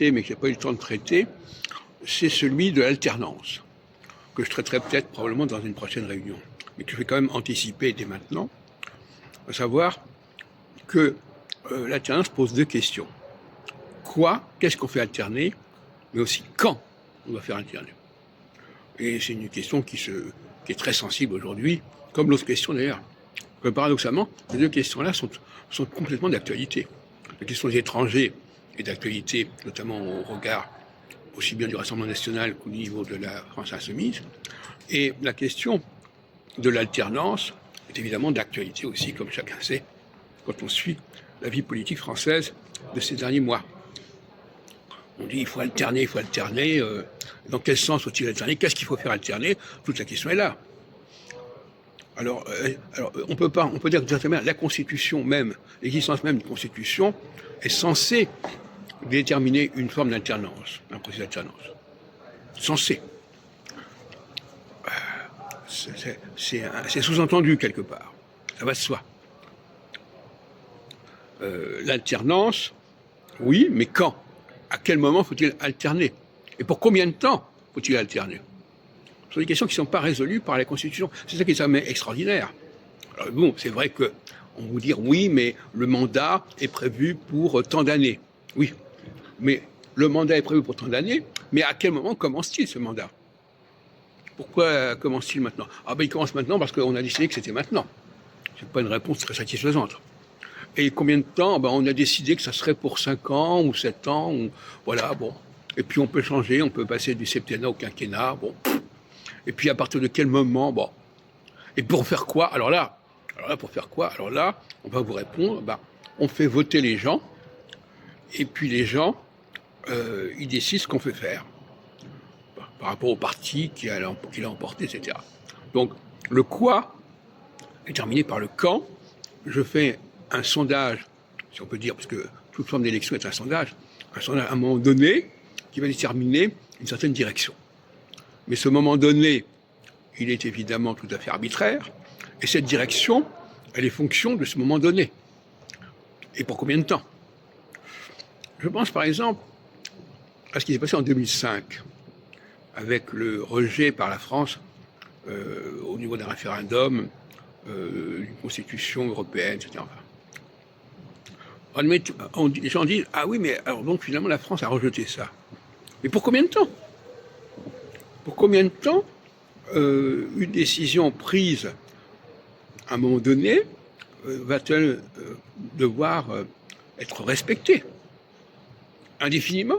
mais que je n'ai pas eu le temps de traiter, c'est celui de l'alternance, que je traiterai peut-être probablement dans une prochaine réunion, mais que je vais quand même anticiper dès maintenant, à savoir que l'alternance pose deux questions. Qu'est-ce qu'on fait alterner, mais aussi quand on doit faire alterner. Et c'est une question qui est très sensible aujourd'hui, comme l'autre question d'ailleurs. Paradoxalement, les deux questions-là sont complètement d'actualité. La question des étrangers est d'actualité, notamment au regard aussi bien du Rassemblement national qu'au niveau de la France insoumise. Et la question de l'alternance est évidemment d'actualité aussi, comme chacun sait, quand on suit la vie politique française de ces derniers mois. On dit il faut alterner. Dans quel sens faut-il alterner? Qu'est-ce qu'il faut faire alterner? Toute la question est là. Alors on peut dire que d'une certaine manière, la Constitution même, l'existence même d'une Constitution est censée déterminer une forme d'alternance, un processus d'alternance. Censé. C'est sous-entendu quelque part. Ça va de soi. L'alternance, oui, mais quand? À quel moment faut-il alterner? Et pour combien de temps faut-il alterner? Ce sont des questions qui ne sont pas résolues par la Constitution. C'est ça qui est extraordinaire. Alors bon, c'est vrai qu'on vous dit oui, mais le mandat est prévu pour tant d'années. Oui, mais le mandat est prévu pour tant d'années, mais à quel moment commence-t-il ce mandat? Pourquoi commence-t-il maintenant? Il commence maintenant parce qu'on a décidé que c'était maintenant. Ce n'est pas une réponse très satisfaisante. Et combien de temps? On a décidé que ça serait pour 5 ans ou 7 ans. Voilà, bon. Et puis on peut changer, on peut passer du septennat au quinquennat. Bon. Et puis à partir de quel moment? Bon. Et pour faire quoi? Alors là, pour faire quoi? Alors là, on va vous répondre, on fait voter les gens, et puis les gens, ils décident ce qu'on fait faire, par rapport au parti qui a emporté, etc. Donc, le quoi est terminé par le quand. Je fais un sondage, si on peut dire, parce que toute forme d'élection est un sondage à un moment donné, qui va déterminer une certaine direction. Mais ce moment donné, il est évidemment tout à fait arbitraire, et cette direction, elle est fonction de ce moment donné. Et pour combien de temps? Je pense par exemple à ce qui s'est passé en 2005, avec le rejet par la France, au niveau d'un référendum, d'une constitution européenne, etc. Les gens disent, ah oui, mais alors donc finalement la France a rejeté ça. Mais pour combien de temps? Pour combien de temps une décision prise à un moment donné va-t-elle devoir être respectée indéfiniment?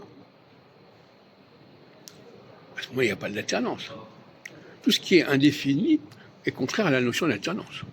À ce moment, il n'y a pas d'alternance. Tout ce qui est indéfini est contraire à la notion d'alternance.